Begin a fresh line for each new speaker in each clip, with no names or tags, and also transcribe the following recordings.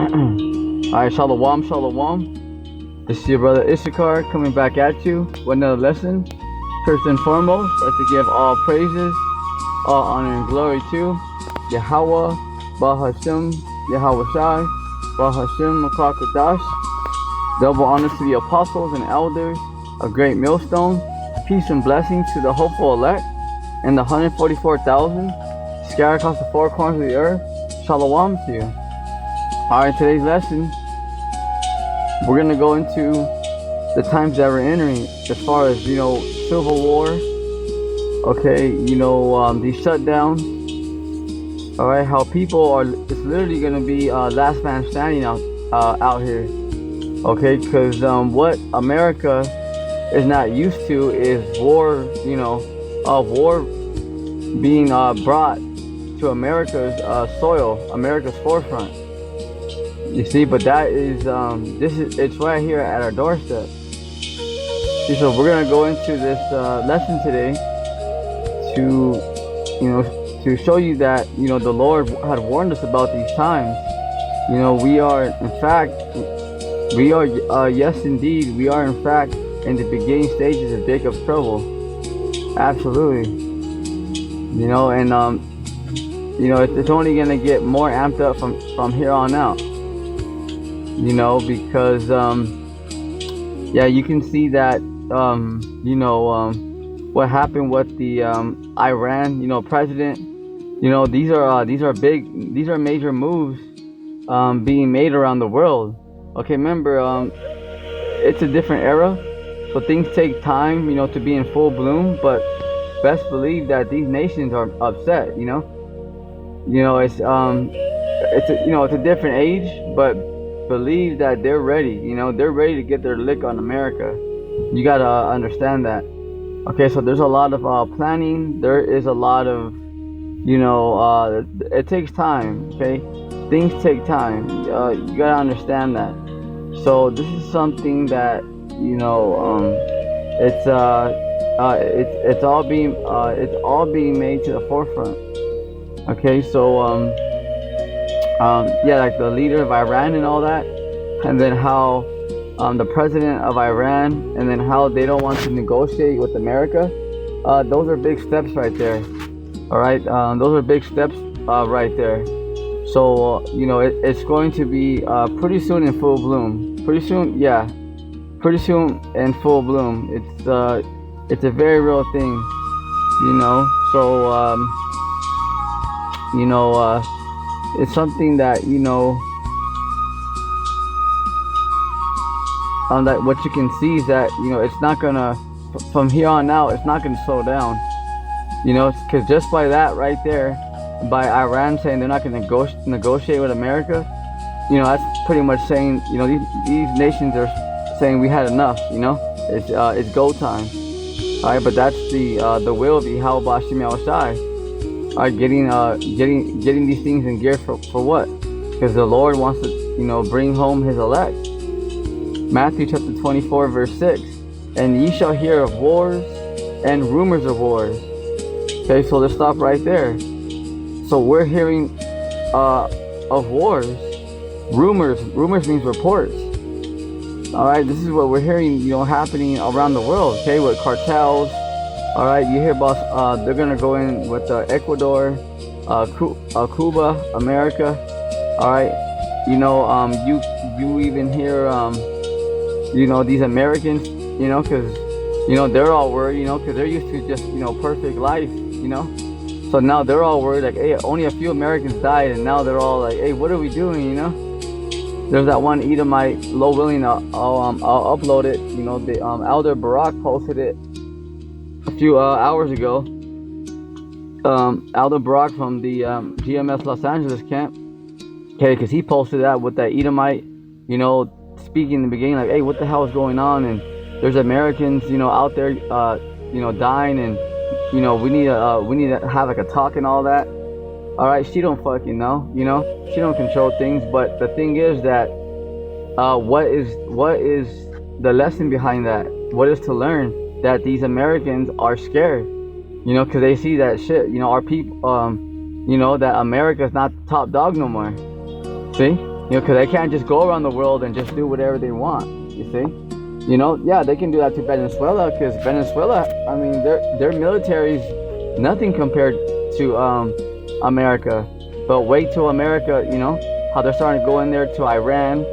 Alright, Shalom, Shalom. This is your brother Issachar coming back at you with another lesson. First and foremost, I'd like to give all praises, all honor and glory to Yahweh, Bahashem, Yahweh Shai, Bahashem, Makakadash. Double honors to the apostles and elders, a great millstone. Peace and blessings to the hopeful elect and the 144,000 scattered across the four corners of the earth. Shalom to you. Alright, today's lesson, we're going to go into the times that we're entering as far as, civil war, okay, these shutdowns, alright, how people are, it's literally going to be last man standing out here, okay, because what America is not used to is war, war being brought to America's soil, America's forefront. You see, but that is it's right here at our doorstep. See, so we're gonna go into this lesson today to show you that the Lord had warned us about these times. We are in fact yes indeed we are in fact in the beginning stages of Jacob's trouble. Absolutely. It's only gonna get more amped up from here on out. Because you can see that what happened with the Iran president. These are major moves being made around the world. Okay, remember, it's a different era, so things take time to be in full bloom, but best believe that these nations are upset. It's a different age, but believe that they're ready. They're ready to get their lick on America. You gotta understand that. Okay, so there's a lot of planning. There is a lot of it takes time. Okay, things take time. You gotta understand that. So this is something that it's all being made to the forefront. Okay, so like the leader of Iran and all that, and then how the president of Iran, and then how they don't want to negotiate with America. Those are big steps right there. All right, those are big steps right there. So it's going to be pretty soon in full bloom. Pretty soon in full bloom. It's a very real thing. So it's something that that what you can see is that it's not gonna, from here on out, it's not gonna slow down. Because just by that right there, by Iran saying they're not gonna negotiate with America, that's pretty much saying these nations are saying we had enough. It's go time. All right, but that's the will of Yahweh Bashem Shai. Are getting these things in gear for what? Because the Lord wants to bring home his elect. Matthew chapter 24 verse 6. And ye shall hear of wars and rumors of wars. Okay, so let's stop right there. So we're hearing of wars. Rumors means reports. Alright, this is what we're hearing happening around the world, okay, with cartels. All right, you hear about they're gonna go in with Ecuador, Cuba, America. All right, you even hear these Americans, because they're all worried, because they're used to just perfect life, So now they're all worried, like, hey, only a few Americans died, and now they're all like, hey, what are we doing, There's that one Edomite, Low Willing, I'll upload it. The Elder Barak posted it a few hours ago. Elder Barak from the GMS Los Angeles camp, okay, because he posted that with that Edomite, speaking in the beginning, like, hey, what the hell is going on? And there's Americans, out there, dying, and we need to have like a talk and all that. All right, she don't fucking know, she don't control things. But the thing is that, what is the lesson behind that? What is to learn? That these Americans are scared, because they see that shit, our people, that America's not the top dog no more. See? You know, because they can't just go around the world and just do whatever they want. You see, you know, yeah, they can do that to Venezuela, because Venezuela, I mean, their military's nothing compared to America. But wait till America, you know, how they're starting to go in there to Iran,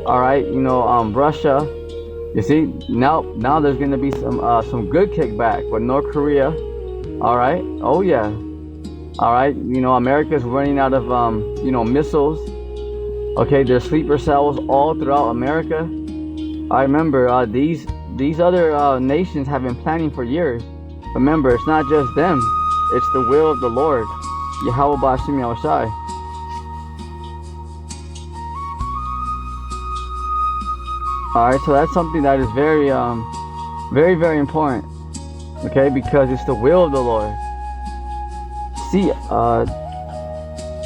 all right, you know, Russia. You see, now there's gonna be some good kickback with North Korea, all right. Oh yeah, all right. You know, America's running out of you know, missiles. Okay, there's sleeper cells all throughout America. I remember these other nations have been planning for years. Remember, it's not just them; it's the will of the Lord, Yahweh Bashim Yahushai. All right, so that's something that is very, very important. Okay, because it's the will of the Lord. See,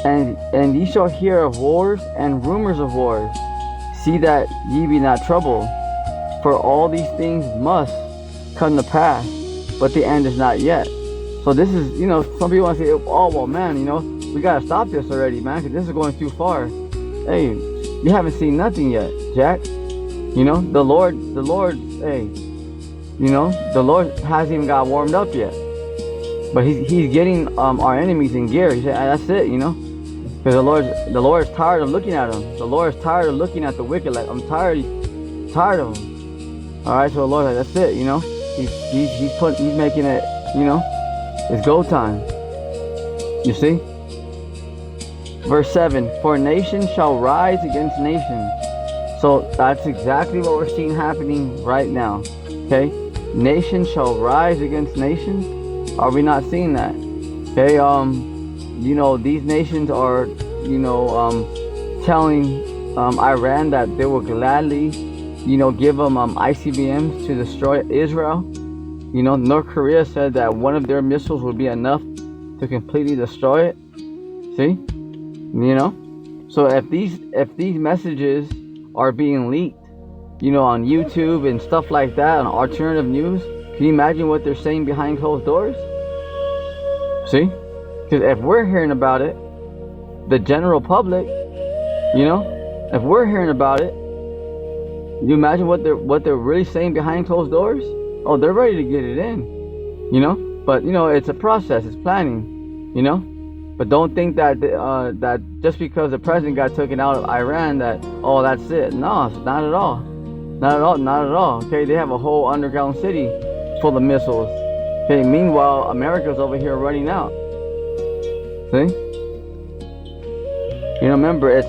and ye shall hear of wars and rumors of wars. See that ye be not troubled, for all these things must come to pass, but the end is not yet. So this is, you know, some people want to say, oh well, man, you know, we gotta stop this already, man, because this is going too far. Hey, you haven't seen nothing yet, Jack. You know, the Lord, hey, you know, the Lord hasn't even got warmed up yet. But he's getting our enemies in gear. He said, that's it, you know. Because the Lord is tired of looking at them. The Lord is tired of looking at the wicked. Like, I'm tired of them. All right, so the Lord, like, that's it, you know. He's making it, you know, it's go time. You see? Verse 7, for nation shall rise against nation. So that's exactly what we're seeing happening right now. Okay? Nation shall rise against nation. Are we not seeing that? Okay, you know, these nations are, you know, telling Iran that they will gladly, you know, give them ICBMs to destroy Israel. You know, North Korea said that one of their missiles would be enough to completely destroy it. See? You know? So if these messages are being leaked, you know, on YouTube and stuff like that, on alternative news, can you imagine what they're saying behind closed doors? See? Because if we're hearing about it, the general public, you know, if we're hearing about it, you imagine what they're really saying behind closed doors? Oh, they're ready to get it in, you know. But you know, it's a process, it's planning, you know. But don't think that that just because the president got taken out of Iran, that, oh, that's it. No, not at all. Not at all. Not at all. Okay, they have a whole underground city full of missiles. Okay, meanwhile, America's over here running out. See? You know, remember, it's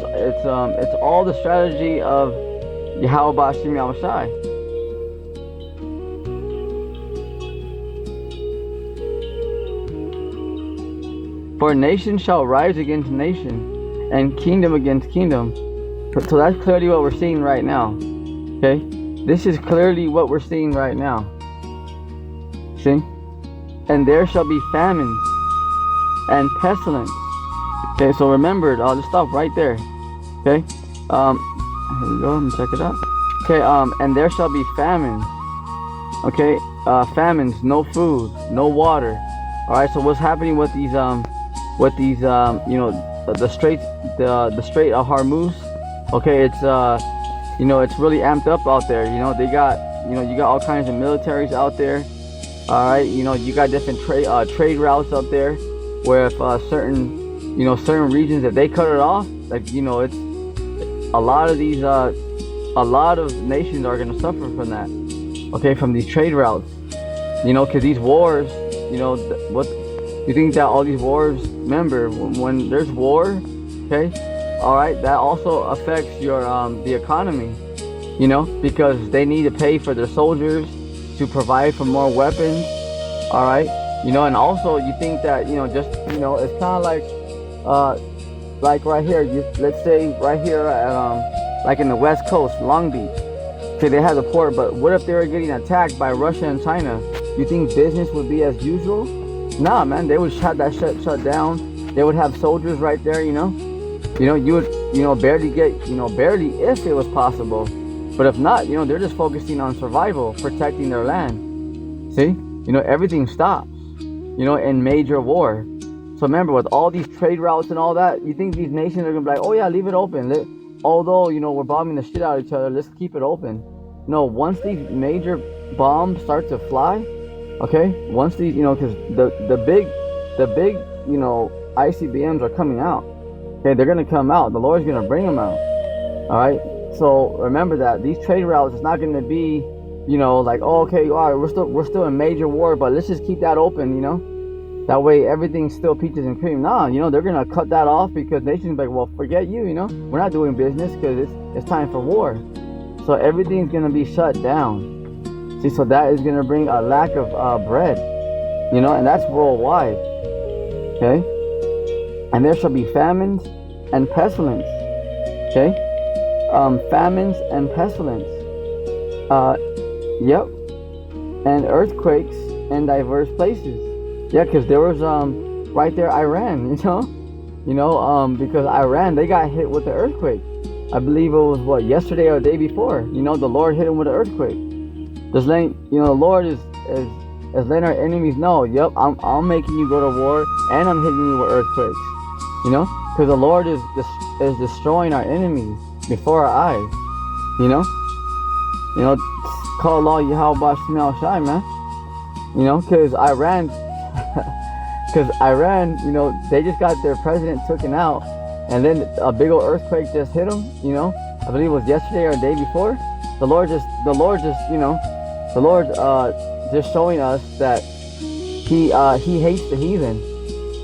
all the strategy of Yahweh Bashim Yahushai. For nation shall rise against nation, and kingdom against kingdom. So that's clearly what we're seeing right now. Okay? This is clearly what we're seeing right now. See? And there shall be famines and pestilence. Okay, so remember, I'll just stop right there. Okay? Here we go, let me check it out. Okay, and there shall be famines. Okay? Famines, no food, no water. Alright, so what's happening with these you know, the Strait of Hormuz? Okay, it's you know, it's really amped up out there. You know, they got, you know, you got all kinds of militaries out there. All right, you know, you got different trade routes up there, where if certain, you know, certain regions, if they cut it off, like, you know, it's a lot of these a lot of nations are going to suffer from that. Okay, from these trade routes. You know, because these wars, you know, what you think that all these wars, remember, when there's war, okay, all right, that also affects your the economy, you know, because they need to pay for their soldiers, to provide for more weapons. All right, you know, and also you think that, you know, just, you know, it's kind of like right here, let's say right here at like in the West Coast, Long Beach. Okay, they have the port, but what if they were getting attacked by Russia and China? You think business would be as usual? Nah, man, they would shut down. They would have soldiers right there, you know. You would, you know, barely get, you know, barely if it was possible. But if not, you know, they're just focusing on survival, protecting their land. See? You know, everything stops, you know, in major war. So remember, with all these trade routes and all that, you think these nations are going to be like, oh yeah, leave it open. although, you know, we're bombing the shit out of each other, let's keep it open. No, once these major bombs start to fly, okay, once these, you know, because the big, you know, ICBMs are coming out. Okay, they're gonna come out. The Lord's gonna bring them out. All right. So remember that these trade routes is not gonna be, you know, like, oh, okay, all right, we're still in major war, but let's just keep that open, you know. That way everything's still peaches and cream. Nah, you know, they're gonna cut that off because nations like, well, forget you, you know, we're not doing business because it's time for war. So everything's gonna be shut down. See, so that is gonna bring a lack of bread, you know, and that's worldwide. Okay, and there shall be famines and pestilence. Okay, famines and pestilence. Yep, and earthquakes in diverse places. Yeah, because there was right there Iran, you know, because Iran, they got hit with the earthquake. I believe it was what, yesterday or the day before. You know, the Lord hit them with an earthquake. Just letting, you know, the Lord is letting our enemies know, yep, I'm making you go to war and I'm hitting you with earthquakes. You know, because the Lord is destroying our enemies before our eyes. You know, call Allah Yahweh Shemel Shai, man. You know, because Iran, you know, they just got their president taken out, and then a big old earthquake just hit them. You know, I believe it was yesterday or the day before. The Lord just, you know, the Lord just showing us that He hates the heathen.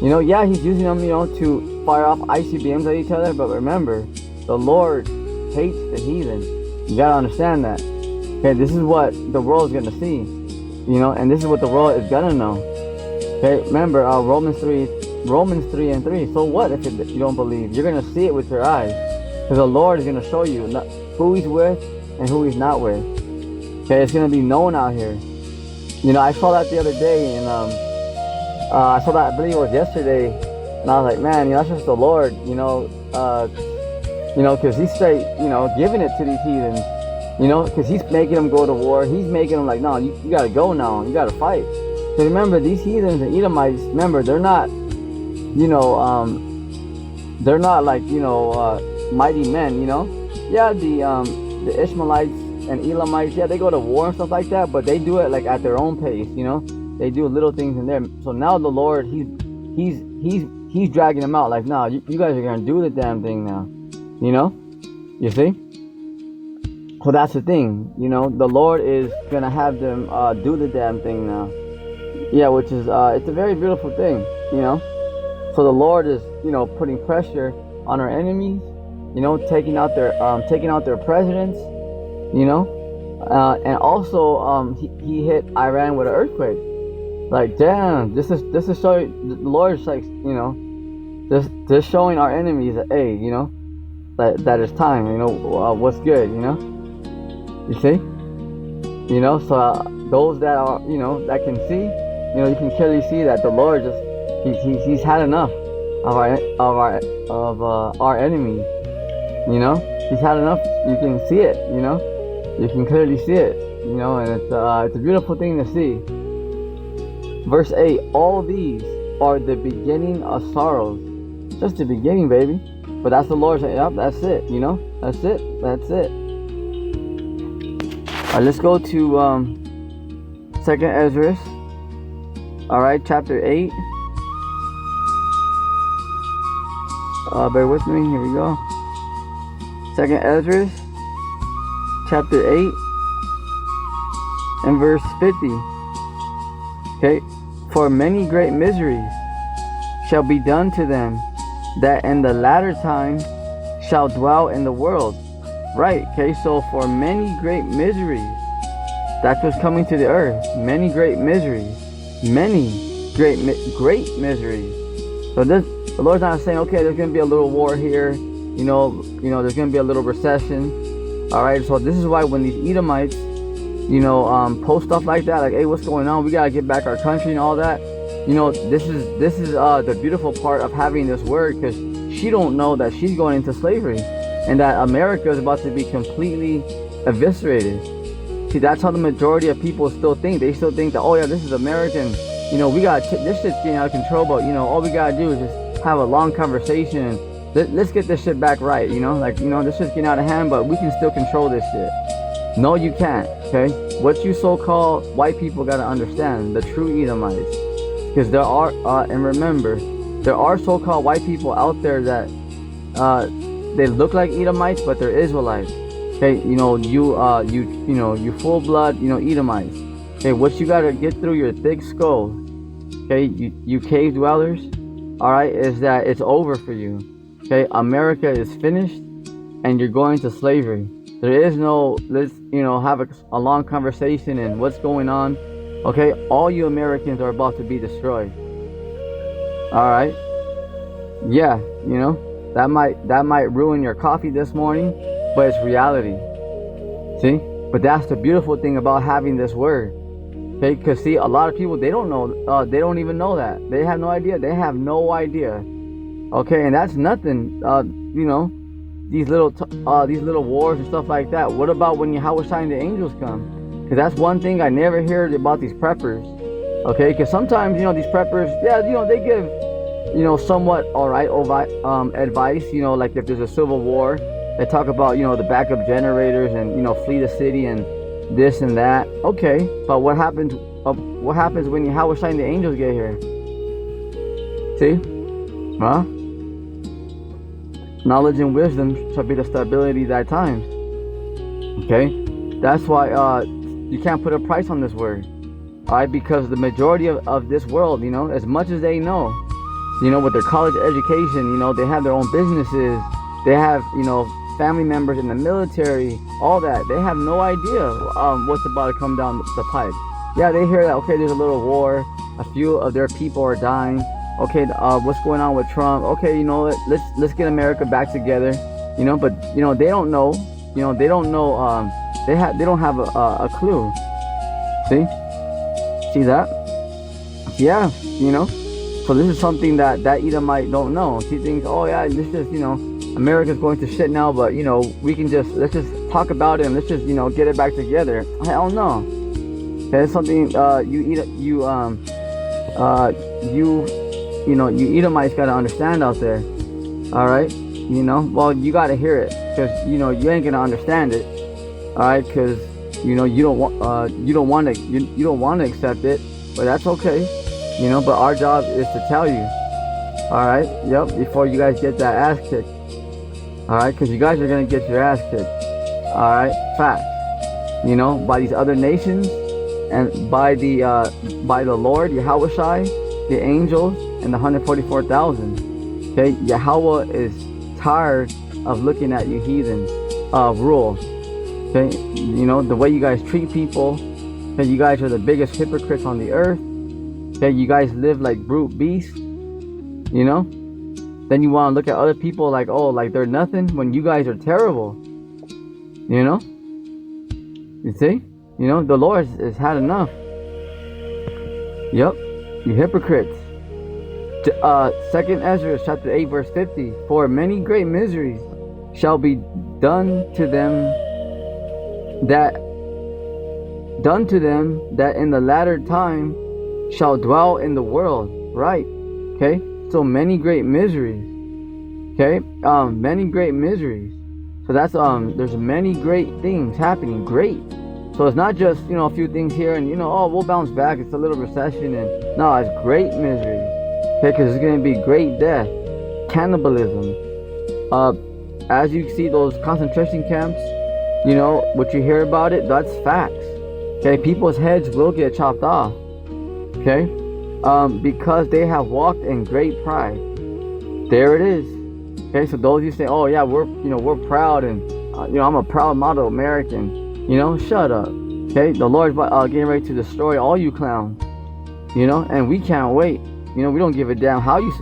You know, yeah, He's using them, you know, to fire off ICBMs at each other, but remember, the Lord hates the heathen. You gotta understand that. Okay, this is what the world is gonna see. You know, and this is what the world is gonna know. Okay, remember Romans 3:3. So what if you don't believe? You're gonna see it with your eyes, because the Lord is gonna show you who He's with and who He's not with. Okay, it's gonna be known out here. You know, I saw that the other day, and I saw that, I believe it was yesterday, and I was like, man, you know, that's just the Lord. You know, because He's straight, you know, giving it to these heathens. You know, because He's making them go to war. He's making them like, no, you gotta go now. You gotta fight. So remember, these heathens and Edomites, remember, they're not, you know, they're not like, you know, mighty men, you know. Yeah, the Ishmaelites and Elamites, yeah, they go to war and stuff like that, but they do it like at their own pace, you know. They do little things in there. So now the Lord, He's dragging them out. Like, no, you guys are gonna do the damn thing now. You know, you see. So that's the thing, you know, the Lord is gonna have them do the damn thing now. Yeah, which is it's a very beautiful thing, you know. So the Lord is, you know, putting pressure on our enemies, you know, taking out their presidents, you know, and also he hit Iran with an earthquake. Like, damn, this is showing the Lord is like, you know, just showing our enemies that, hey, you know, that it's time, you know, what's good, you know. You see, you know, so those that are, you know, that can see, you know, you can clearly see that the Lord just he's had enough of our enemies. You know, He's had enough. You can see it. You know, you can clearly see it. You know, and it's a beautiful thing to see. Verse 8: all these are the beginning of sorrows. Just the beginning, baby. But that's the Lord saying, yep, that's it. You know, that's it. That's it. Alright, let's go to 2nd Esdras. Alright, chapter 8. Bear with me, here we go. 2nd Esdras, chapter 8, and verse 50. Okay, for many great miseries shall be done to them that in the latter time shall dwell in the world. Right, okay, so for many great miseries, that's what's coming to the earth. Many great miseries. Many great miseries. So the Lord's not saying, okay, there's going to be a little war here, you know, there's going to be a little recession. Alright, so this is why when these Edomites, you know, post stuff like that, like, hey, what's going on? We got to get back our country and all that. You know, this is the beautiful part of having this word, because she don't know that she's going into slavery. And that America is about to be completely eviscerated. See, that's how the majority of people still think. They still think that, oh yeah, this is American. You know, we got this shit's getting out of control, but you know, all we gotta do is just have a long conversation let's get this shit back right, like, this shit's getting out of hand, but we can still control this shit. No, you can't. Okay, what you so-called white people gotta understand, the true Edomites, because there are, and remember, there are so-called white people out there that they look like Edomites, but they're Israelites. Okay, you full blood, Edomites. Okay, what you gotta get through your thick skull, okay, you cave dwellers, all right, is that it's over for you. Okay, America is finished, and you're going to slavery. There is no, let's, have a long conversation and what's going on. Okay, all you Americans are about to be destroyed. All right. Yeah, that might ruin your coffee this morning, but it's reality. See? But that's the beautiful thing about having this word. Okay, because see, a lot of people, they don't know, they don't even know that. They have no idea. They have no idea. Okay, and that's nothing. These little wars and stuff like that. What about when Yahweh and the angels come? Because that's one thing I never heard about these preppers. Okay, because sometimes these preppers, yeah, they give somewhat alright advice. Like if there's a civil war, they talk about the backup generators and flee the city and this and that. Okay, but what happens? What happens when Yahweh and the angels get here? See, huh? Knowledge and wisdom shall be the stability thy times. Okay, that's why you can't put a price on this word. All right, because the majority of this world, as much as they know, with their college education, they have their own businesses, they have family members in the military, all that. They have no idea what's about to come down the pipe. Yeah, they hear that, okay, there's a little war, a few of their people are dying. Okay, what's going on with Trump? Okay, let's get America back together. But they don't know. They don't know. They don't have a clue. See that? Yeah, So this is something that Edomite don't know. He thinks, oh yeah, this is America's going to shit now, but we can let's just talk about it and let's just get it back together. Hell no. That's something you Edomites gotta understand out there. All right, well, you gotta hear it, because you ain't gonna understand it. All right, because you don't want to accept it, but that's okay. But our job is to tell you. All right, yep, before you guys get that ass kicked. All right, because you guys are gonna get your ass kicked. All right, facts. By these other nations and by the Lord Yahweh, the angels, and the 144,000. Okay, Yahweh is tired of looking at you heathens rule. Okay, the way you guys treat people. Okay, you guys are the biggest hypocrites on the earth. Okay, you guys live like brute beasts. Then you want to look at other people like, oh, like they're nothing, when you guys are terrible. You see? The Lord has had enough. Yep, you hypocrites. 2nd Esdras chapter 8 verse 50. For many great miseries shall be done to them that in the latter time shall dwell in the world. Right. Okay. So many great miseries. Okay. Many great miseries. So that's there's many great things happening. Great. So it's not just a few things here and oh, we'll bounce back. It's a little recession and no, it's great miseries. Okay, because it's going to be great death, cannibalism. As you see those concentration camps, what you hear about it, that's facts. Okay, people's heads will get chopped off. Okay, because they have walked in great pride. There it is. Okay, so those you say, oh yeah, we're proud and I'm a proud model American. Shut up. Okay, the Lord's getting ready to destroy all you clowns. And we can't wait. We don't give a damn how you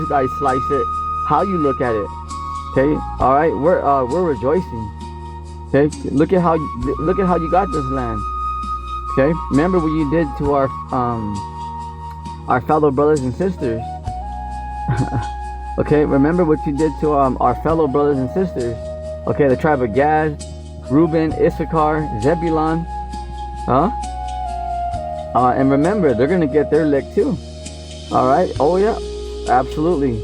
guys slice it, how you look at it. Okay, all right, we're rejoicing. Okay, look at how you got this land. Okay, remember what you did to our fellow brothers and sisters. Okay, remember what you did to our fellow brothers and sisters. Okay, the tribe of Gad, Reuben, Issachar, Zebulun. And remember, they're gonna get their lick too. All right. Oh yeah, absolutely.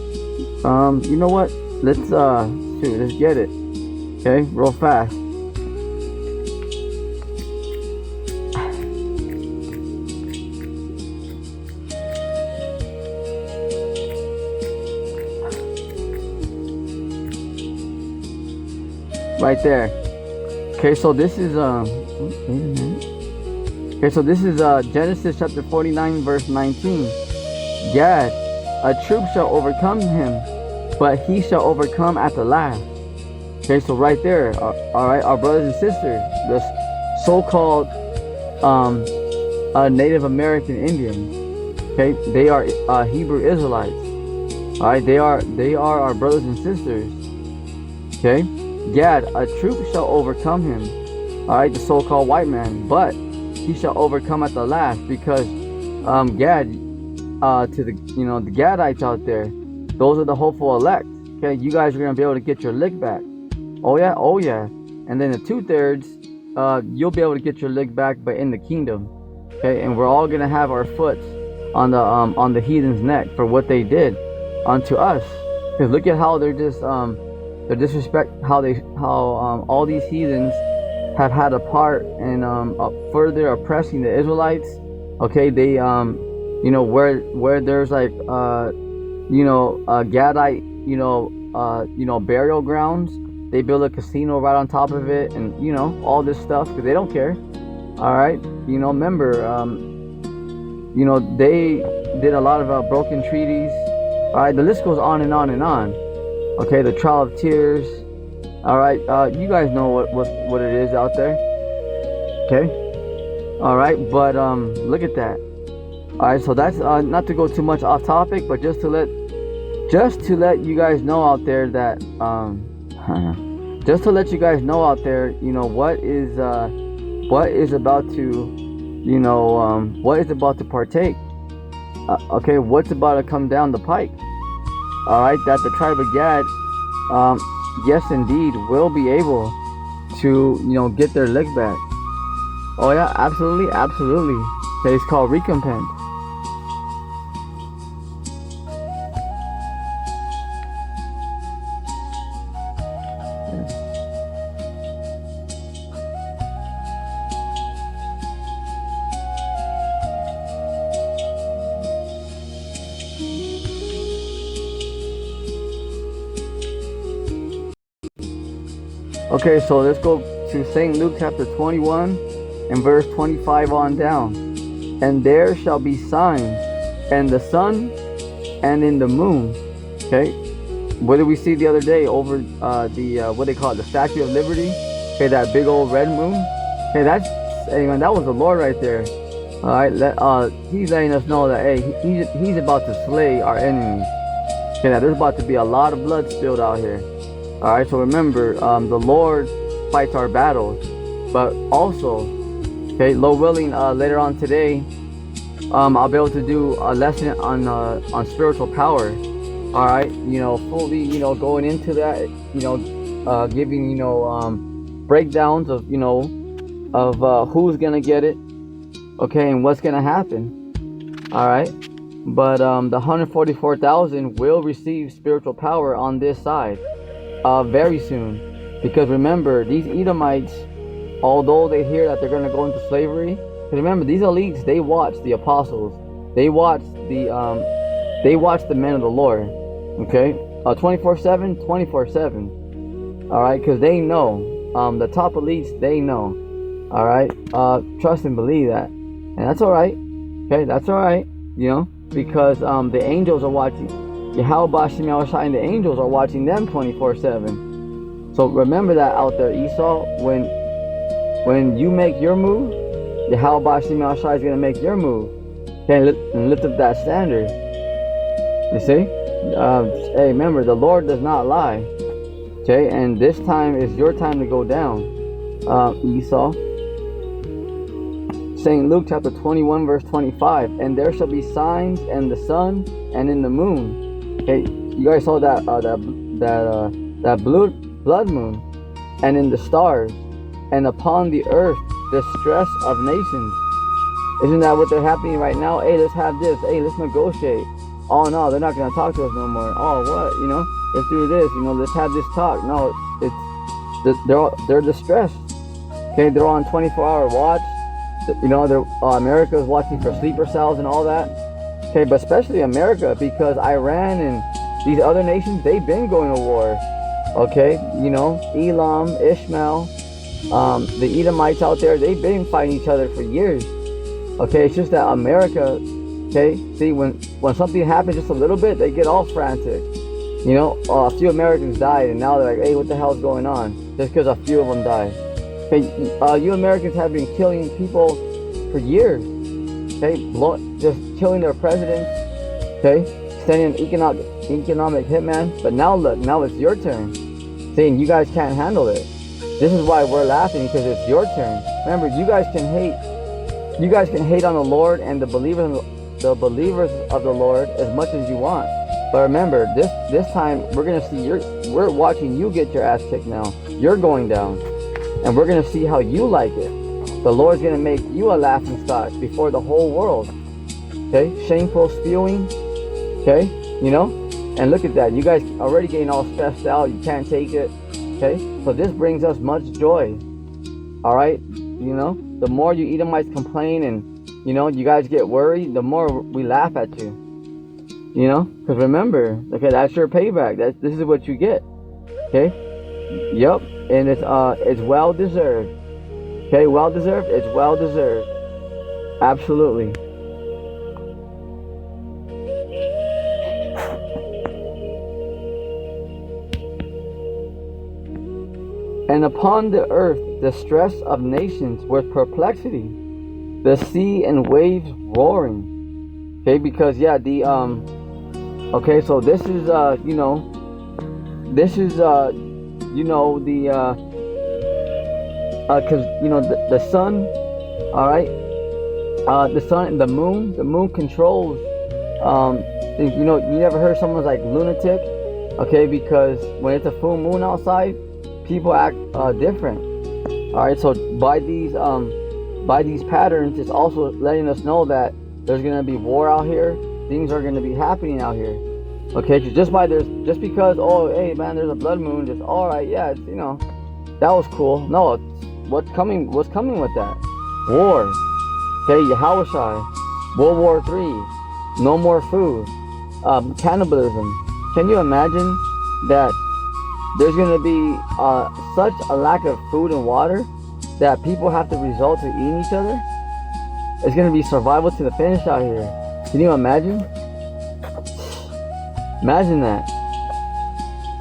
You know what? let's get it. Okay, real fast. Right there. Okay, so this is wait a minute. Okay, so this is Genesis chapter 49 verse 19. Gad, a troop shall overcome him, but he shall overcome at the last. Okay, so right there, all right, our brothers and sisters, the so-called Native American Indians. Okay, they are Hebrew Israelites. All right, they are our brothers and sisters. Okay, Gad, a troop shall overcome him. All right, the so-called white man, but he shall overcome at the last, because Gad, to the the Gadites out there, those are the hopeful elect. Okay, you guys are gonna be able to get your lick back. Oh yeah, oh yeah. And then the 2/3, you'll be able to get your lick back, but in the kingdom. Okay, and we're all gonna have our foot on the heathen's neck for what they did unto us. Because look at how they're just their disrespect, how all these heathens have had a part in further oppressing the Israelites. Okay, they where there's like Gadite burial grounds, they build a casino right on top of it, and all this stuff because they don't care. All right, remember, they did a lot of broken treaties. All right, the list goes on and on and on. Okay, the Trial of Tears. All right, you guys know what it is out there. Okay, all right, but look at that. All right, so that's not to go too much off topic, but just to let you guys know out there that just to let you guys know out there, what is about to what is about to partake. Okay, what's about to come down the pike. All right, that the tribe of Gad, yes indeed, will be able to get their leg back. Oh yeah, absolutely, absolutely. Okay, it's called recompense. Okay, so let's go to St. Luke chapter 21 and verse 25 on down. And there shall be signs in the sun and in the moon. Okay, what did we see the other day over what they call it, the Statue of Liberty? Okay, that big old red moon. Okay, that was the Lord right there. All right, he's letting us know that he's about to slay our enemies. Okay, now there's about to be a lot of blood spilled out here. All right, so remember, the Lord fights our battles, but also, okay, Lord willing, later on today, I'll be able to do a lesson on spiritual power. All right, fully, going into that, giving, breakdowns of, who's gonna get it, okay, and what's gonna happen. All right, but the 144,000 will receive spiritual power on this side. Very soon, because remember, these Edomites, although they hear that they're going to go into slavery, because remember, these elites, they watch the apostles, they watch the men of the Lord, okay, 24/7, 24/7. All right, because they know, the top elites, they know. All right, trust and believe that, and that's all right. Okay, that's all right. Because the angels are watching. Yahweh Shem Yahushua and the angels are watching them 24/7. So remember that out there, Esau. When you make your move, Yahweh Shem Yahushua is going to make your move. Okay, and lift up that standard. You see? Hey, remember, the Lord does not lie. Okay, and this time is your time to go down, Esau. St. Luke chapter 21 verse 25. And there shall be signs in the sun and in the moon. Okay, you guys saw that blood moon, and in the stars, and upon the earth distress of nations. Isn't that what they're happening right now? Hey, let's have this. Hey, let's negotiate. Oh no, they're not gonna talk to us no more. Oh what? let's do this. Let's have this talk. No, they're distressed. Okay, they're on 24-hour watch. They're America's watching for sleeper cells and all that. Okay, but especially America, because Iran and these other nations, they've been going to war. Okay, Elam, Ishmael, the Edomites out there, they've been fighting each other for years. Okay, it's just that America, okay, see, when something happens just a little bit, they get all frantic. A few Americans died, and now they're like, hey, what the hell's going on? Just because a few of them died. Okay, you Americans have been killing people for years. Okay, just killing their presidents. Okay, sending an economic hitman. But now look, now it's your turn. Saying you guys can't handle it. This is why we're laughing, because it's your turn. Remember, you guys can hate. You guys can hate on the Lord and the believers of the Lord as much as you want. But remember, this time we're gonna see we're watching you get your ass kicked now. You're going down, and we're gonna see how you like it. The Lord's gonna make you a laughing stock before the whole world. Okay, shameful spewing. Okay, and look at that. You guys already getting all stressed out. You can't take it. Okay, so this brings us much joy. All right, the more you Edomites complain and you guys get worried, the more we laugh at you. Because remember, okay, that's your payback. This is what you get. Okay, yep, and it's well deserved. Okay, well deserved. It's well deserved. Absolutely. And upon the earth the stress of nations with perplexity, the sea and waves roaring. Okay, because okay, so this is because the sun, all right, the sun and the moon controls. You never heard someone's like lunatic, okay? Because when it's a full moon outside, people act different. All right, so by these patterns, it's also letting us know that there's gonna be war out here. Things are gonna be happening out here. Okay, just because oh hey man, there's a blood moon, just all right, yeah, it's, that was cool. No, what's coming with that? War. Okay, Yahushua, World War III, no more food, cannibalism. Can you imagine that there's going to be such a lack of food and water that people have to resort to eating each other? It's going to be survival to the finish out here. Can you imagine? Imagine that.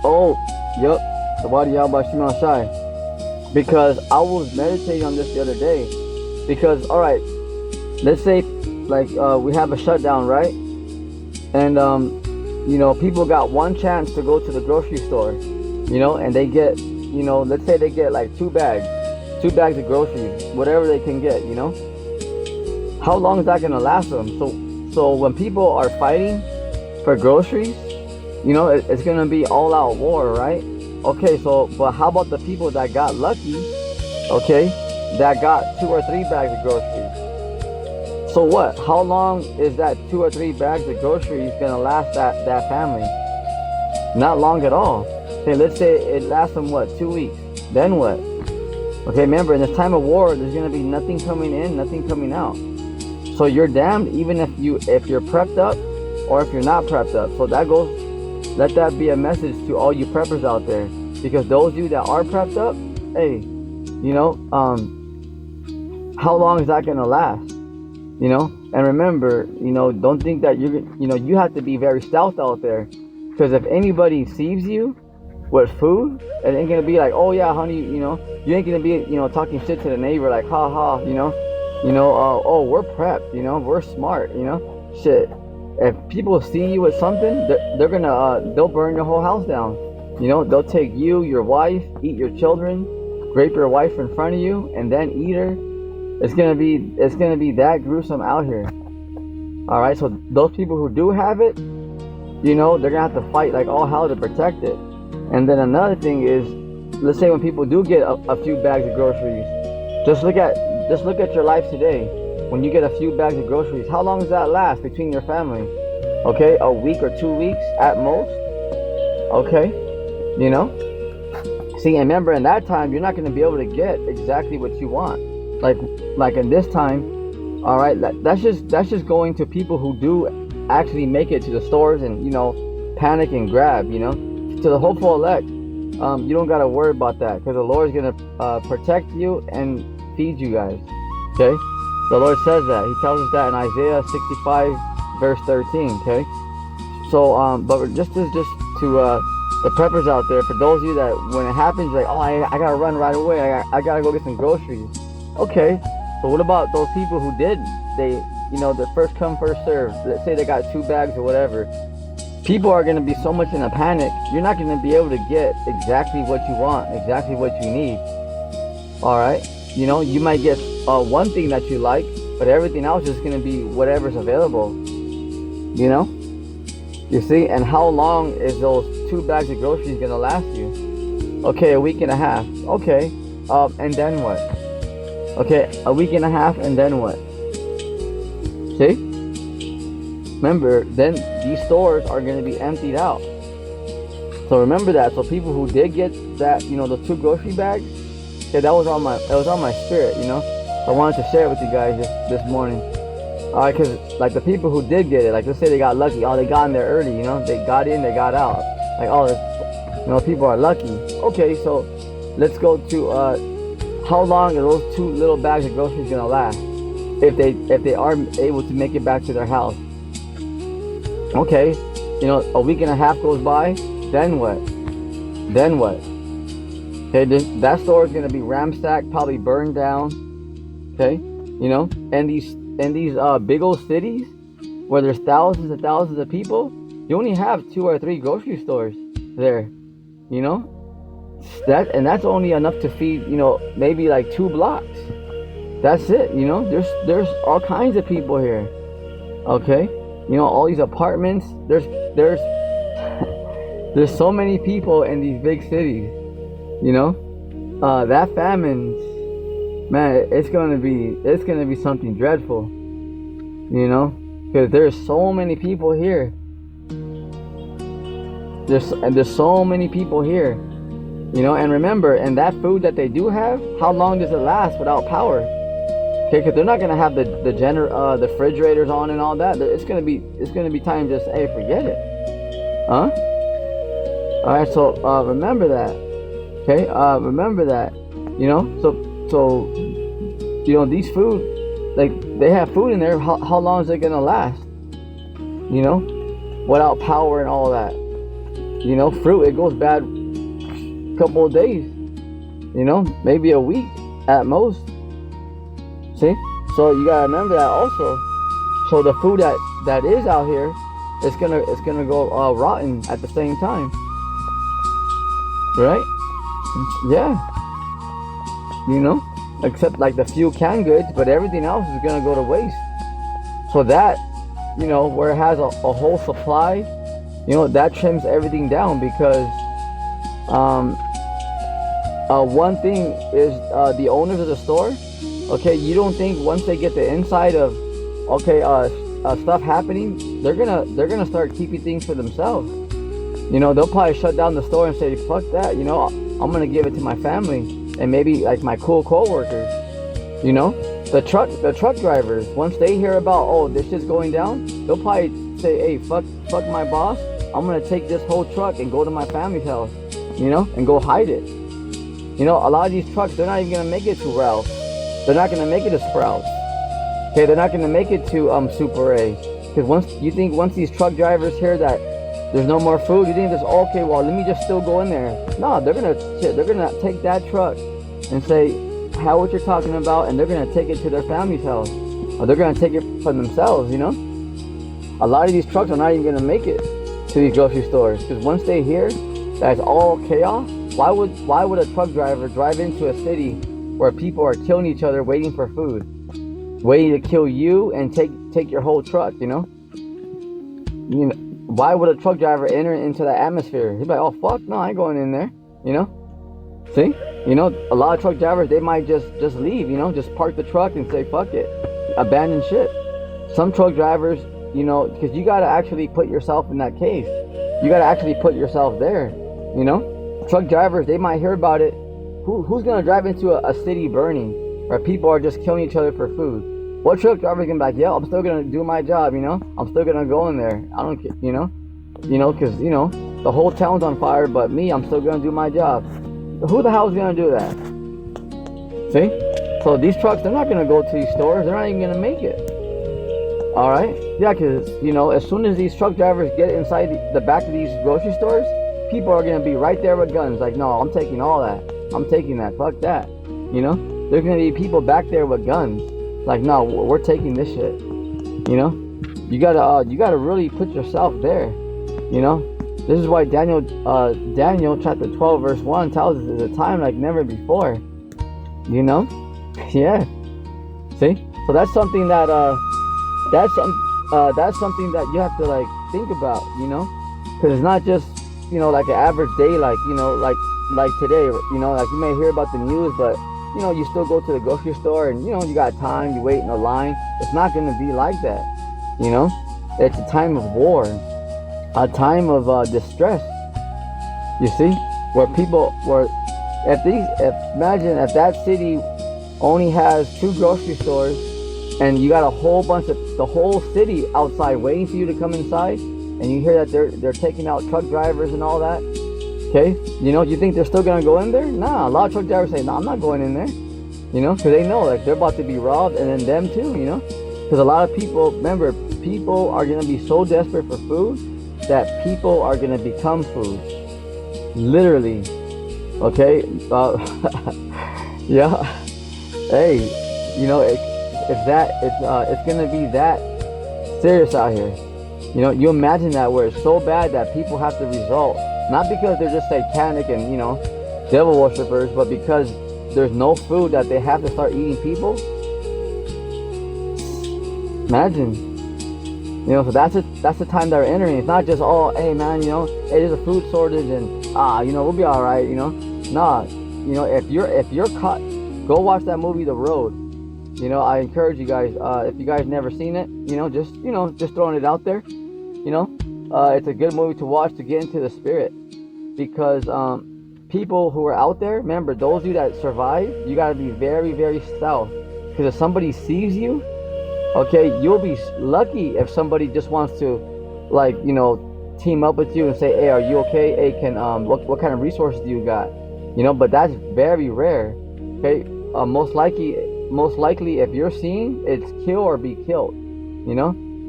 Oh, yep. The body Yahweh Shimon Shai. Because I was meditating on this the other day. Because, alright, let's say, like, we have a shutdown, right? And, people got one chance to go to the grocery store, and they get, let's say they get like two bags of groceries, whatever they can get, How long is that going to last them? So when people are fighting for groceries, it's going to be all out war, right? Okay, but how about the people that got lucky, okay, that got 2 or 3 bags of groceries? So what? How long is that 2 or 3 bags of groceries going to last that family? Not long at all. Okay, let's say it lasts them, 2 weeks. Then what? Okay, remember, in this time of war, there's going to be nothing coming in, nothing coming out. So you're damned even if you're prepped up or if you're not prepped up. So let that be a message to all you preppers out there. Because those of you that are prepped up, hey, how long is that going to last? And remember, don't think that you have to be very stealth out there. Because if anybody sees you with food, it ain't going to be like, oh yeah, honey, you ain't going to be, talking shit to the neighbor like, ha ha, oh, we're prepped, we're smart, shit. If people see you with something, they'll burn your whole house down. They'll take you, your wife, eat your children, rape your wife in front of you, and then eat her. It's gonna be that gruesome out here. All right, so those people who do have it, they're gonna have to fight like all hell to protect it. And then another thing is, let's say when people do get a few bags of groceries, just look at your life today. When you get a few bags of groceries, how long does that last between your family? Okay, a week or 2 weeks at most. Okay, you know. See, and remember, in that time, you're not going to be able to get exactly what you want. Like, like in this time, all right. That's just going to people who do actually make it to the stores and panic and grab. To the hopeful elect, you don't got to worry about that because the Lord's going to protect you and feed you guys. Okay, the Lord says that. He tells us that in Isaiah 65, verse 13. Okay, so but just to the preppers out there, for those of you that when it happens, like, oh, I gotta run right away. I gotta go get some groceries. Okay, so what about those people who did? The first come, first serve. Let's say they got 2 bags or whatever. People are gonna be so much in a panic. You're not gonna be able to get exactly what you want, exactly what you need. All right, you might get one thing that you like, but everything else is gonna be whatever's available. You see, and how long is those 2 bags of groceries gonna last you? Okay, a week and a half. Okay, and then what? Okay, a week and a half, and then what? See? Remember, then these stores are gonna be emptied out. So remember that. So people who did get that, those 2 grocery bags, okay, that was on my spirit. I wanted to share it with you guys this morning. Alright, because like the people who did get it, like let's say they got lucky, they got in there early, they got in, they got out. Like, people are lucky. Okay, so let's go to how long are those 2 little bags of groceries gonna last if they are able to make it back to their house? Okay, a week and a half goes by, then what? Okay, that store is gonna be ransacked, probably burned down. Okay, and these big old cities where there's thousands and thousands of people, you only have 2 or 3 grocery stores there. That's only enough to feed maybe like 2 blocks. That's it. There's all kinds of people here. Okay, all these apartments. There's there's so many people in these big cities. That famine. Man, it's gonna be something dreadful, because there's so many people here. There's so many people here, and remember, and that food that they do have, how long does it last without power? Okay, because they're not gonna have the refrigerators on and all that. It's gonna be time to just, hey, forget it, huh? All right, so remember that. Okay, remember that. So, these food, like, they have food in there. How long is it gonna last? Without power and all that. Fruit, it goes bad a couple of days. Maybe a week at most. See? So you gotta remember that also. So the food that is out here, it's gonna go rotten at the same time. Right? Yeah. Except like the few canned goods, but everything else is gonna go to waste. So that, where it has a whole supply, that trims everything down because one thing is the owners of the store. Okay, you don't think once they get the inside of stuff happening, they're gonna start keeping things for themselves. They'll probably shut down the store and say, fuck that, I'm gonna give it to my family and maybe like my cool co-workers. The truck drivers, once they hear about, this shit's going down, they'll probably say, hey, fuck my boss, I'm gonna take this whole truck and go to my family's house, and go hide it. A lot of these trucks, they're not even gonna make it to Ralph. They're not gonna make it to Sprouts. Okay, they're not gonna make it to Super A. Because once these truck drivers hear that there's no more food, you think there's, okay, well, let me just still go in there. No, they're gonna take that truck and say, how what you're talking about, and they're gonna take it to their family's house, or they're gonna take it for themselves. A lot of these trucks are not even gonna make it to these grocery stores because once they hear that it's all chaos, why would a truck driver drive into a city where people are killing each other, waiting for food, waiting to kill you and take your whole truck? Why would a truck driver enter into that atmosphere? He'd be like, oh fuck, no, I ain't going in there. See, a lot of truck drivers, they might just leave. Just park the truck and say fuck it, abandon ship. Some truck drivers, because you gotta actually put yourself in that case. You gotta actually put yourself there. You know, truck drivers, they might hear about it. Who's gonna drive into a city burning where people are just killing each other for food? What truck driver gonna be like, yeah, I'm still gonna do my job, you know? I'm still gonna go in there. I don't care, you know? Cause the whole town's on fire, but me, I'm still gonna do my job. Who the hell is gonna do that? See? So these trucks, they're not gonna go to these stores. They're not even gonna make it. All right? Yeah, cause as soon as these truck drivers get inside the back of these grocery stores, people are gonna be right there with guns. Like, no, I'm taking all that. I'm taking that. Fuck that. There's gonna be people back there with guns. Like, no, we're taking this shit. You gotta really put yourself there. This is why Daniel chapter 12 verse 1 tells us it's a time like never before. Yeah. See? So that's something that that's something that you have to like think about. Because it's not just like an average day, like like today. Like you may hear about the news, but you still go to the grocery store and you got time, you wait in a line. It's not going to be like that. It's a time of war, a time of distress. You see, imagine if that city only has 2 grocery stores and you got a whole bunch of the whole city outside waiting for you to come inside, and you hear that they're taking out truck drivers and all that. Okay, you think they're still gonna go in there? Nah, a lot of truck drivers say, "No, I'm not going in there." Because they know like they're about to be robbed, and then them too. Because a lot of people, remember, people are gonna be so desperate for food that people are gonna become food, literally. Okay, yeah. Hey, it's gonna be that serious out here. You imagine that where it's so bad that people have to resort. Not because they're just satanic and, devil worshippers, but because there's no food that they have to start eating people. Imagine. So that's the time that we're entering. It's not just, oh, hey man, hey, there's a food shortage and we'll be all right, Nah, if you're caught, go watch that movie The Road. I encourage you guys, if you guys never seen it, just throwing it out there. It's a good movie to watch to get into the spirit, because people who are out there, remember, those of you that survive, you got to be very, very stealth, because if somebody sees you, okay, you'll be lucky if somebody just wants to like team up with you and say, hey, are you okay? Hey, can what kind of resources do you got? But that's very rare. Okay, most likely if you're seen, it's kill or be killed.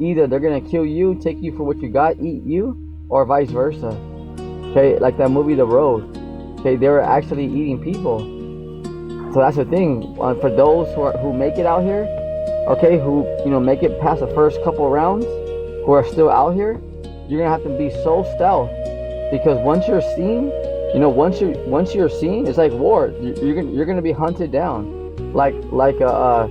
Either they're gonna kill you, take you for what you got, eat you, or vice versa. Okay, like that movie The Road. Okay, they were actually eating people. So that's the thing. For those who make it out here, okay, who make it past the first couple rounds, who are still out here, you're gonna have to be so stealth, because once you're seen, once you're seen, it's like war. You're gonna be hunted down, like a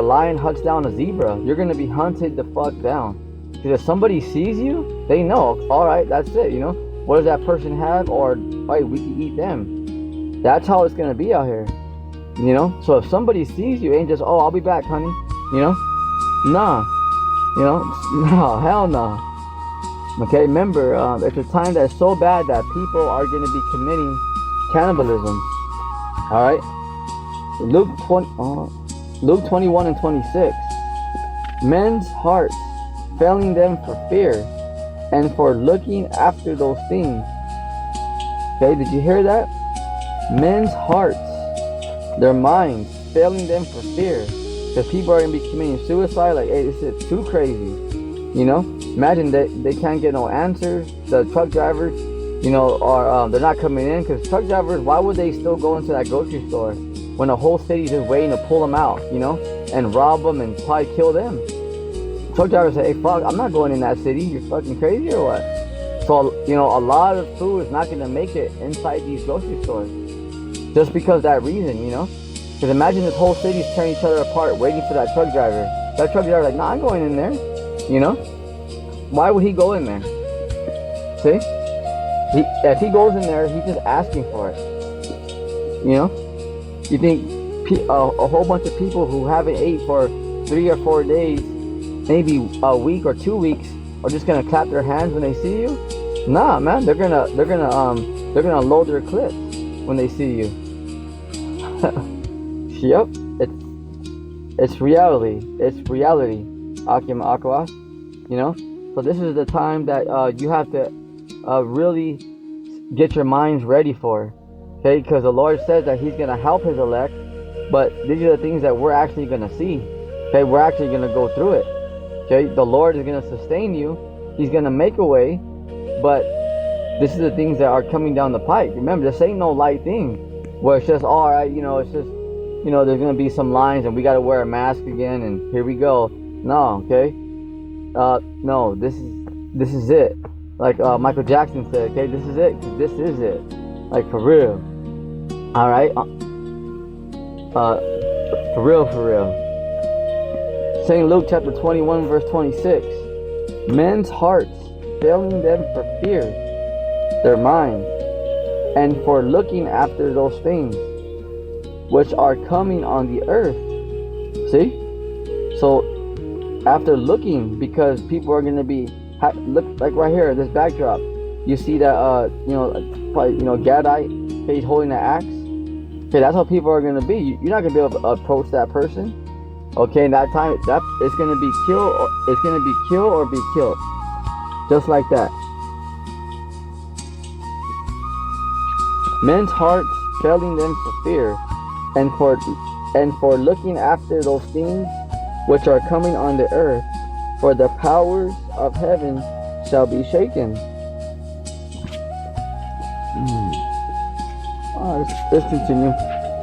lion hunts down a zebra. You're gonna be hunted the fuck down, because if somebody sees you, they know, all right, that's it. What does that person have, or right, we can eat them. That's how it's gonna be out here. So if somebody sees you, ain't just, oh, I'll be back, honey. Nah. No, hell no. Okay, remember, it's a time that's so bad that people are going to be committing cannibalism. All right, Luke 21 and 26. Men's hearts failing them for fear and for looking after those things. Okay, did you hear that? Men's hearts, their minds failing them for fear, because people are going to be committing suicide. Like, hey, this is too crazy. Imagine that they can't get no answers. The truck drivers, are they're not coming in, because truck drivers, why would they still go into that grocery store when the whole city's just waiting to pull them out, and rob them and probably kill them? Truck drivers say, hey, fuck, I'm not going in that city. You're fucking crazy or what? So, a lot of food is not going to make it inside these grocery stores, just because of that reason, Because imagine this whole city's tearing each other apart, waiting for that truck driver. That truck driver's like, nah, I'm going in there. Why would he go in there? See? If he goes in there, he's just asking for it. You think a whole bunch of people who haven't ate for 3 or 4 days, maybe a week or 2 weeks, are just gonna clap their hands when they see you? Nah, man, they're gonna load their clips when they see you. Yep, it's reality. It's reality. Akim Akwa, you know. So this is the time that you have to really get your minds ready for. Okay, because the Lord says that He's gonna help His elect, but these are the things that we're actually gonna see. Okay, we're actually gonna go through it. Okay, the Lord is gonna sustain you. He's gonna make a way, but this is the things that are coming down the pike. Remember, this ain't no light thing where it's just all right. It's just there's gonna be some lines and we gotta wear a mask again and here we go. No, okay. No, this is it. Like Michael Jackson said, okay, this is it. 'Cause this is it. Like for real. All right. For real. St. Luke chapter 21 verse 26. Men's hearts failing them for fear, their minds, and for looking after those things which are coming on the earth. See? So after looking, because people are going to be look like right here, this backdrop. You see that Gadite, he's holding the axe. Okay, that's how people are going to be. You're not going to be able to approach that person. Okay, in that time, that it's going to be kill. It's going to be kill or be killed, just like that. Men's hearts failing them for fear, and for looking after those things which are coming on the earth, for the powers of heaven shall be shaken. Let's continue.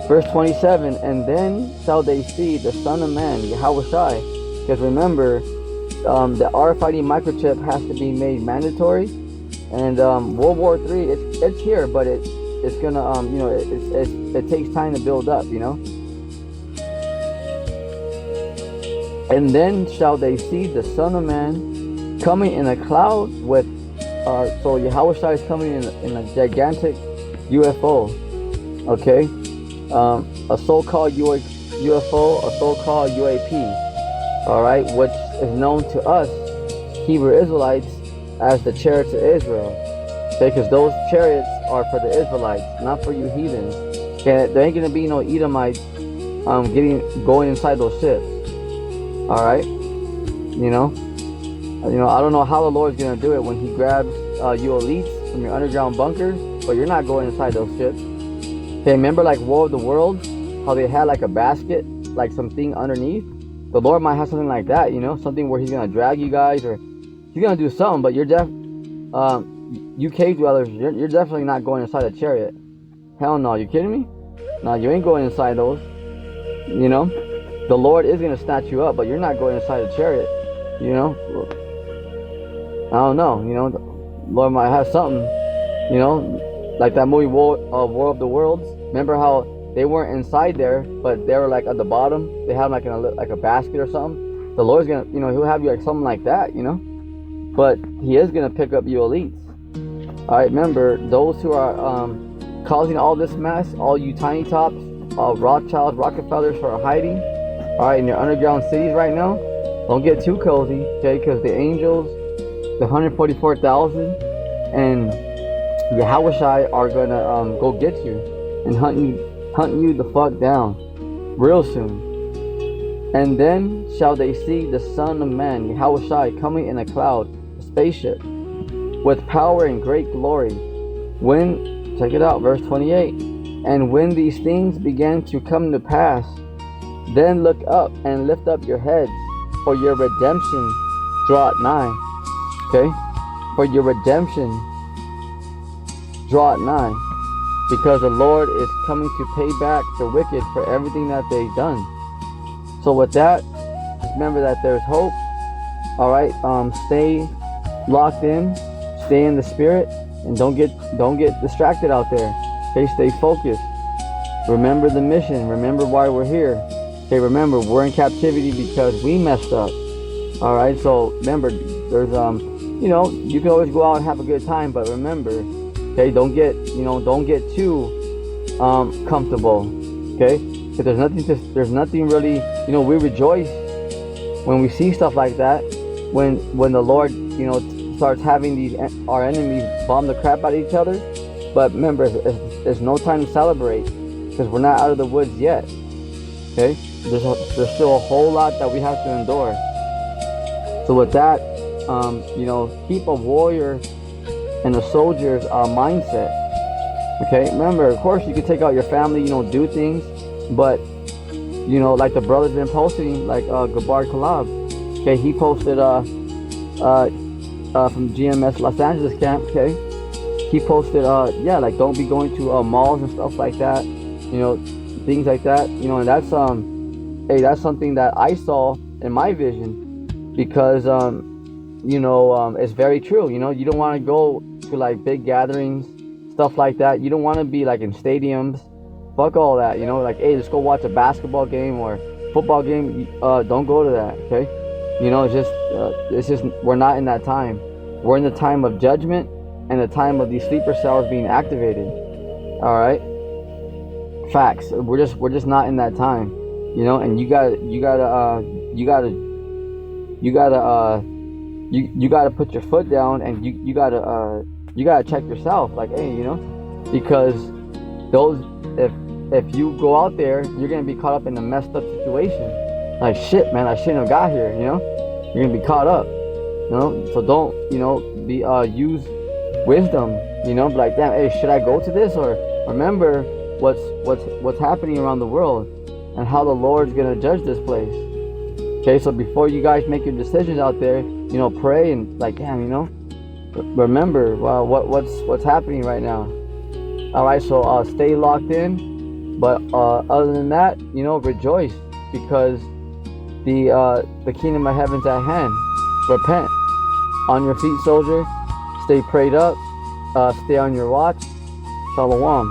Verse 27, and then shall they see the Son of Man, Yahushai. Because remember, the RFID microchip has to be made mandatory, and World War III, it's here, but it's gonna it takes time to build up, And then shall they see the Son of Man coming in a cloud with so Yahushua is coming in a gigantic UFO, okay, a so-called UFO, a so-called UAP, all right, which is known to us Hebrew Israelites as the chariots of Israel. Okay, because those chariots are for the Israelites, not for you heathens. Okay, there ain't gonna be no Edomites going inside those ships. All right, I don't know how the Lord's gonna do it when He grabs you elites from your underground bunkers, but you're not going inside those ships. Okay, remember like War of the Worlds, how they had like a basket, like something underneath. The Lord might have something like that, something where He's gonna drag you guys, or He's gonna do something. But you're you cave dwellers, you're definitely not going inside a chariot. Hell no, you kidding me? No, you ain't going inside those. The Lord is gonna snatch you up, but you're not going inside a chariot. I don't know. The Lord might have something. Like that movie War of the Worlds. Remember how they weren't inside there, but they were like at the bottom. They had like a basket or something. The Lord's gonna, He'll have you like something like that, But He is gonna pick up you elites. All right, remember those who are causing all this mess, all you tiny tops, Rothschilds, Rockefellers who are hiding, all right, in your underground cities right now. Don't get too cozy, okay? Because the angels, the 144,000, and Yahushai are gonna go get you and hunt you the fuck down real soon. And then shall they see the Son of Man, Yahushai, coming in a cloud, a spaceship, with power and great glory. When, check it out, verse 28. And when these things began to come to pass, then look up and lift up your heads, for your redemption draweth nigh. Okay? For your redemption draweth nigh. Because the Lord is coming to pay back the wicked for everything that they've done. So with that, remember that there's hope. Alright, stay locked in, stay in the spirit, and don't get distracted out there. Okay, stay focused. Remember the mission. Remember why we're here. Okay, remember we're in captivity because we messed up. All right, so remember, there's you can always go out and have a good time, but remember, okay, don't get too comfortable. Okay, because there's nothing really. We rejoice when we see stuff like that. When the Lord starts having our enemies bomb the crap out of each other. But remember, it's no time to celebrate because we're not out of the woods yet. Okay, there's still a whole lot that we have to endure. So with that, keep a warrior and a soldier's mindset. Okay, remember, of course, you can take out your family, do things, but like the brother's been posting, like Gabar Kalab. Okay, he posted from GMS Los Angeles camp. Okay, he posted like don't be going to malls and stuff like that. Things like that. And that's that's something that I saw in my vision because it's very true. You don't want to go to like big gatherings, stuff like that. You don't want to be like in stadiums. Fuck all that. Like, hey, let's go watch a basketball game or football game. Don't go to that. Okay. It's just we're not in that time. We're in the time of judgment and the time of these sleeper cells being activated. All right. Facts. We're just not in that time. And you gotta put your foot down, and you gotta check yourself. Like, hey, because if you go out there, you're gonna be caught up in a messed up situation. Like, shit, man, I shouldn't have got here. You're gonna be caught up. So don't be use wisdom. Be like, damn, hey, should I go to this, or remember what's happening around the world and how the Lord's gonna judge this place. Okay, so before you guys make your decisions out there, pray and like, damn, remember what's happening right now. All right, so stay locked in. But other than that, rejoice because the kingdom of heaven's at hand. Repent. On your feet, soldier. Stay prayed up. Stay on your watch. Shalom.